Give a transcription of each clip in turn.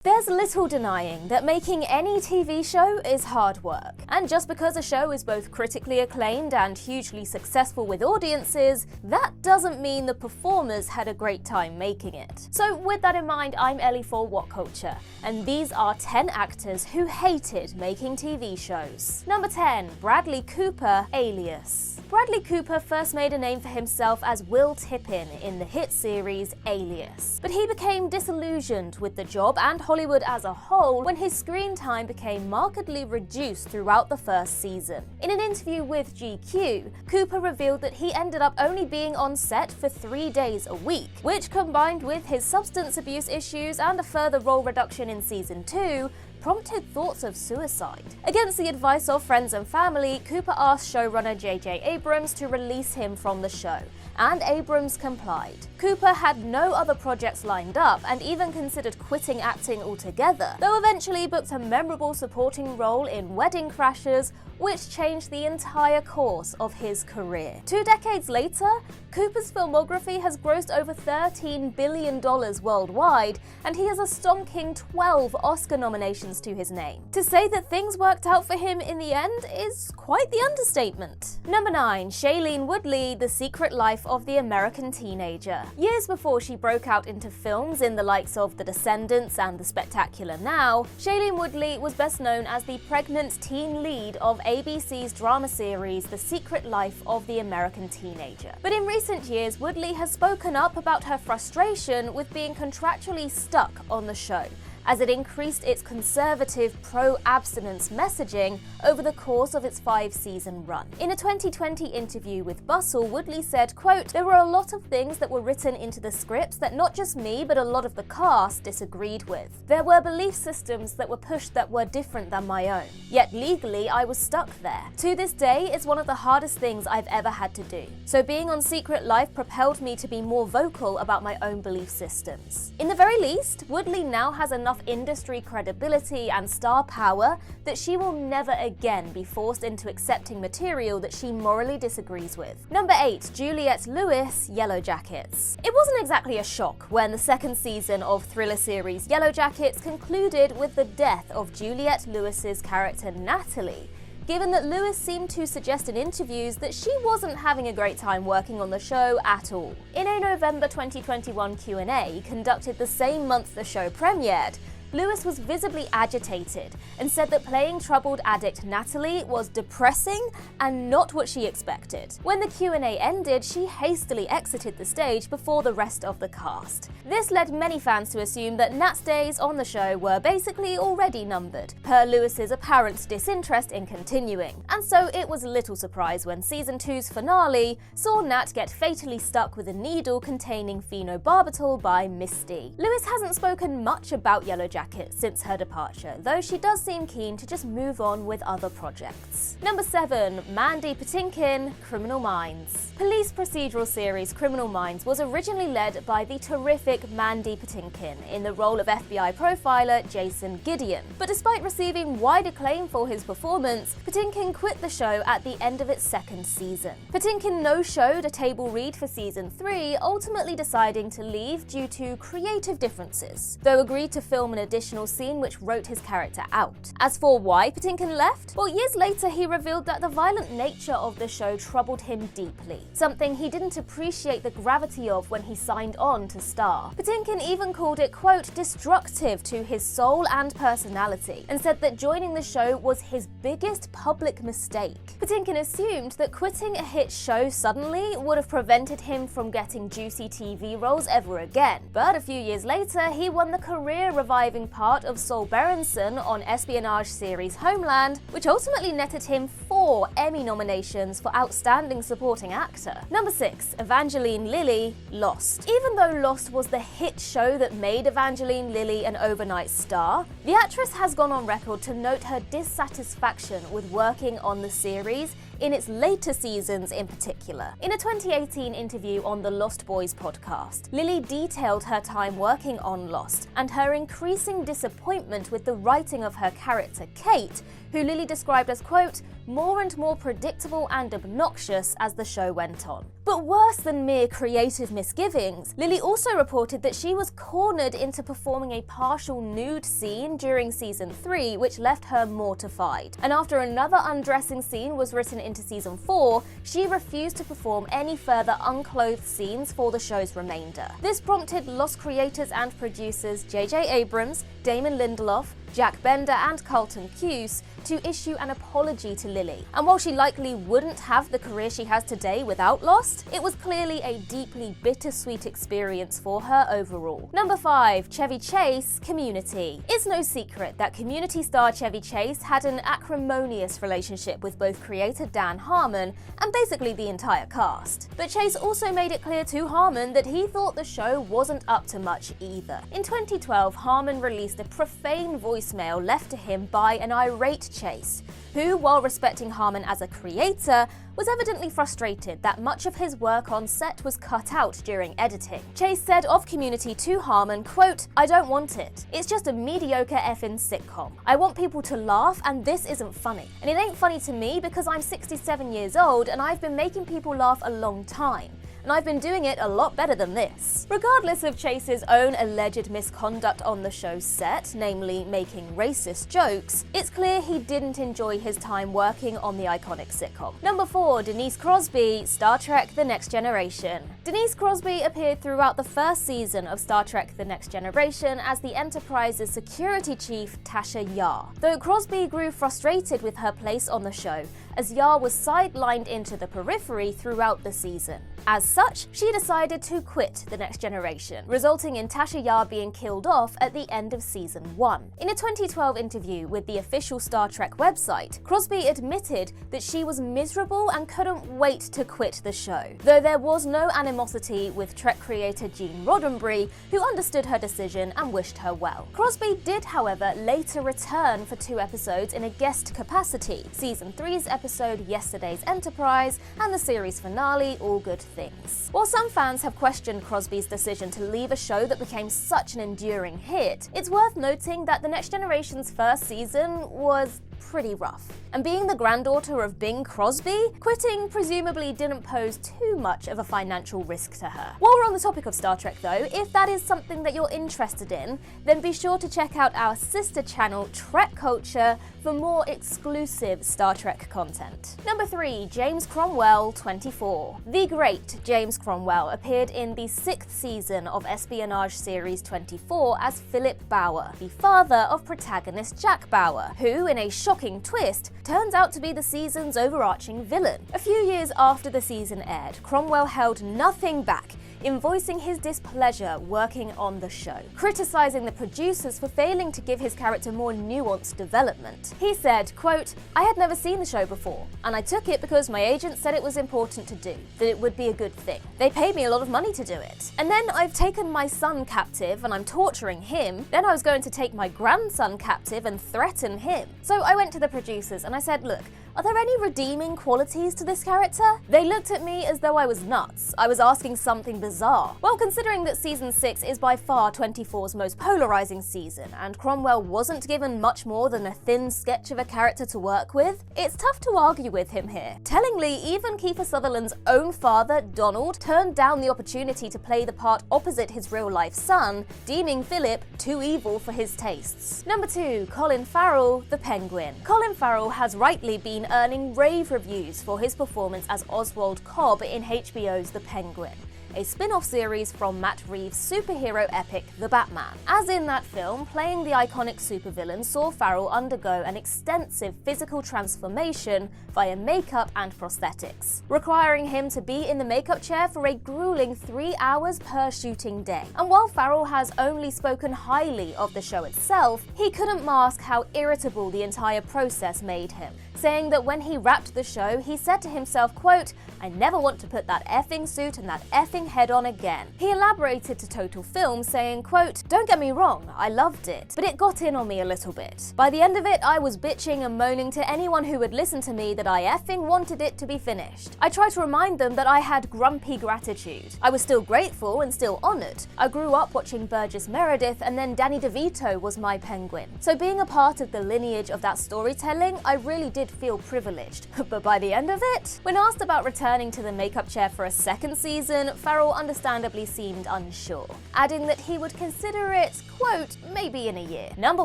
There's little denying that making any TV show is hard work. And just because a show is both critically acclaimed and hugely successful with audiences, that doesn't mean the performers had a great time making it. So with that in mind, I'm Ellie for What Culture, and these are 10 actors who hated making TV shows. Number 10, Bradley Cooper, Alias. Bradley Cooper first made a name for himself as Will Tippin in the hit series Alias. But he became disillusioned with the job and Hollywood as a whole when his screen time became markedly reduced throughout the first season. In an interview with GQ, Cooper revealed that he ended up only being on set for 3 days a week, which combined with his substance abuse issues and a further role reduction in season 2, prompted thoughts of suicide. Against the advice of friends and family, Cooper asked showrunner J.J. Abrams to release him from the show, and Abrams complied. Cooper had no other projects lined up and even considered quitting acting altogether, though eventually booked a memorable supporting role in Wedding Crashers, which changed the entire course of his career. 2 decades later, Cooper's filmography has grossed over $13 billion worldwide, and he has a stonking 12 Oscar nominations to his name. To say that things worked out for him in the end is quite the understatement. Number 9, Shailene Woodley, The Secret Life of the American Teenager. Years before she broke out into films in the likes of The Descendants and The Spectacular Now, Shailene Woodley was best known as the pregnant teen lead of ABC's drama series The Secret Life of the American Teenager. But in recent years, Woodley has spoken up about her frustration with being contractually stuck on the show, as it increased its conservative pro-abstinence messaging over the course of its 5-season run. In a 2020 interview with Bustle, Woodley said, quote, "There were a lot of things that were written into the scripts that not just me but a lot of the cast disagreed with. There were belief systems that were pushed that were different than my own. Yet legally I was stuck there. To this day, it's one of the hardest things I've ever had to do. So being on Secret Life propelled me to be more vocal about my own belief systems." In the very least, Woodley now has enough industry credibility and star power that she will never again be forced into accepting material that she morally disagrees with. Number 8, Juliette Lewis, Yellowjackets. It wasn't exactly a shock when the second season of thriller series Yellowjackets concluded with the death of Juliette Lewis's character Natalie, given that Lewis seemed to suggest in interviews that she wasn't having a great time working on the show at all. In a November 2021 Q&A conducted the same month the show premiered, Lewis was visibly agitated and said that playing troubled addict Natalie was depressing and not what she expected. When the Q&A ended, she hastily exited the stage before the rest of the cast. This led many fans to assume that Nat's days on the show were basically already numbered, per Lewis's apparent disinterest in continuing. And so it was little surprise when season 2's finale saw Nat get fatally stuck with a needle containing phenobarbital by Misty. Lewis hasn't spoken much about Yellowjackets since her departure, though she does seem keen to just move on with other projects. Number 7, Mandy Patinkin, Criminal Minds. Police procedural series Criminal Minds was originally led by the terrific Mandy Patinkin in the role of FBI profiler Jason Gideon. But despite receiving wide acclaim for his performance, Patinkin quit the show at the end of its second season. Patinkin no-showed a table read for season 3, ultimately deciding to leave due to creative differences, though agreed to film an additional scene which wrote his character out. As for why Patinkin left, well, years later he revealed that the violent nature of the show troubled him deeply, something he didn't appreciate the gravity of when he signed on to star. Patinkin even called it, quote, destructive to his soul and personality, and said that joining the show was his biggest public mistake. Patinkin assumed that quitting a hit show suddenly would have prevented him from getting juicy TV roles ever again, but a few years later he won the career-reviving part of Saul Berenson on espionage series Homeland, which ultimately netted him 4 Emmy nominations for Outstanding Supporting Actor. Number 6, Evangeline Lilly, Lost. Even though Lost was the hit show that made Evangeline Lilly an overnight star, the actress has gone on record to note her dissatisfaction with working on the series in its later seasons in particular. In a 2018 interview on the Lost Boys podcast, Lilly detailed her time working on Lost and her increasing disappointment with the writing of her character Kate, who Lilly described as, quote, more and more predictable and obnoxious as the show went on. But worse than mere creative misgivings, Lilly also reported that she was cornered into performing a partial nude scene during season 3, which left her mortified. And after another undressing scene was written into season 4, she refused to perform any further unclothed scenes for the show's remainder. This prompted Lost creators and producers J.J. Abrams, Damon Lindelof, Jack Bender and Carlton Cuse to issue an apology to Lilly. And while she likely wouldn't have the career she has today without Lost, it was clearly a deeply bittersweet experience for her overall. Number 5. Chevy Chase, Community. It's no secret that Community star Chevy Chase had an acrimonious relationship with both creator Dan Harmon and basically the entire cast. But Chase also made it clear to Harmon that he thought the show wasn't up to much either. In 2012, Harmon released a profane voicemail left to him by an irate Chase, who, while respecting Harmon as a creator, was evidently frustrated that much of his work on set was cut out during editing. Chase said of Community to Harmon, quote, "I don't want it. It's just a mediocre effing sitcom. I want people to laugh and this isn't funny. And it ain't funny to me because I'm 67 years old and I've been making people laugh a long time. And I've been doing it a lot better than this." Regardless of Chase's own alleged misconduct on the show's set, namely making racist jokes, it's clear he didn't enjoy his time working on the iconic sitcom. Number 4. Denise Crosby, Star Trek The Next Generation. Denise Crosby appeared throughout the first season of Star Trek The Next Generation as the Enterprise's security chief, Tasha Yar. Though Crosby grew frustrated with her place on the show, as Yar was sidelined into the periphery throughout the season. As such, she decided to quit The Next Generation, resulting in Tasha Yar being killed off at the end of season 1. In a 2012 interview with the official Star Trek website, Crosby admitted that she was miserable and couldn't wait to quit the show, though there was no animosity with Trek creator Gene Roddenberry, who understood her decision and wished her well. Crosby did, however, later return for 2 episodes in a guest capacity, season 3's episode Yesterday's Enterprise and the series finale All Good Things. While some fans have questioned Crosby's decision to leave a show that became such an enduring hit, it's worth noting that The Next Generation's first season was pretty rough. And being the granddaughter of Bing Crosby, quitting presumably didn't pose too much of a financial risk to her. While we're on the topic of Star Trek though, if that is something that you're interested in, then be sure to check out our sister channel Trek Culture for more exclusive Star Trek content. Number 3. James Cromwell, 24. The great James Cromwell appeared in the 6th season of espionage series 24 as Philip Bauer, the father of protagonist Jack Bauer, who, in a shocking twist, turns out to be the season's overarching villain. A few years after the season aired, Cromwell held nothing back in voicing his displeasure working on the show, criticizing the producers for failing to give his character more nuanced development. He said, quote, "I had never seen the show before, and I took it because my agent said it was important to do, that it would be a good thing. They paid me a lot of money to do it. And then I've taken my son captive and I'm torturing him. Then I was going to take my grandson captive and threaten him. So I went to the producers and I said, look, are there any redeeming qualities to this character? They looked at me as though I was nuts. I was asking something bizarre. Well, considering that season 6 is by far 24's most polarizing season, and Cromwell wasn't given much more than a thin sketch of a character to work with, it's tough to argue with him here. Tellingly, even Kiefer Sutherland's own father, Donald, turned down the opportunity to play the part opposite his real-life son, deeming Philip too evil for his tastes. Number 2. Colin Farrell, the Penguin. Colin Farrell has rightly been earning rave reviews for his performance as Oswald Cobb in HBO's The Penguin, a spin-off series from Matt Reeves' superhero epic The Batman. As in that film, playing the iconic supervillain saw Farrell undergo an extensive physical transformation via makeup and prosthetics, requiring him to be in the makeup chair for a grueling 3 hours per shooting day. And while Farrell has only spoken highly of the show itself, he couldn't mask how irritable the entire process made him, saying that when he wrapped the show, he said to himself, quote, "I never want to put that effing suit and that effing jumping head-on again. He elaborated to Total Film saying, quote, "Don't get me wrong, I loved it, but it got in on me a little bit. By the end of it, I was bitching and moaning to anyone who would listen to me that I effing wanted it to be finished. I tried to remind them that I had grumpy gratitude. I was still grateful and still honoured. I grew up watching Burgess Meredith, and then Danny DeVito was my penguin. So being a part of the lineage of that storytelling, I really did feel privileged." But by the end of it? When asked about returning to the makeup chair for a second season, Farrell understandably seemed unsure, adding that he would consider it, quote, "maybe in a year." Number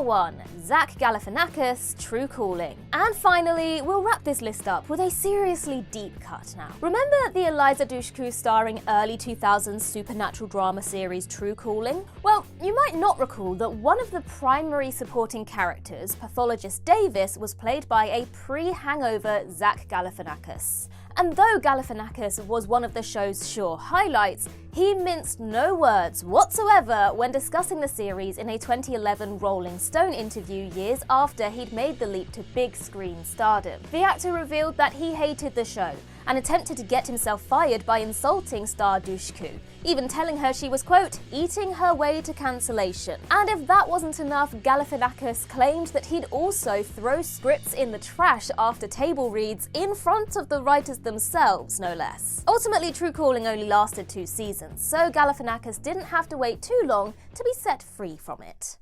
1. Zach Galifianakis, True Calling. And finally, we'll wrap this list up with a seriously deep cut now. Remember the Eliza Dushku starring early 2000s supernatural drama series True Calling? Well, you might not recall that one of the primary supporting characters, pathologist Davis, was played by a pre-hangover Zach Galifianakis. And though Galifianakis was one of the show's sure highlights, he minced no words whatsoever when discussing the series in a 2011 Rolling Stone interview years after he'd made the leap to big screen stardom. The actor revealed that he hated the show and attempted to get himself fired by insulting star Dushku, even telling her she was, quote, "eating her way to cancellation." And if that wasn't enough, Galifianakis claimed that he'd also throw scripts in the trash after table reads in front of the writers themselves, no less. Ultimately, True Calling only lasted 2 seasons, so Galifianakis didn't have to wait too long to be set free from it.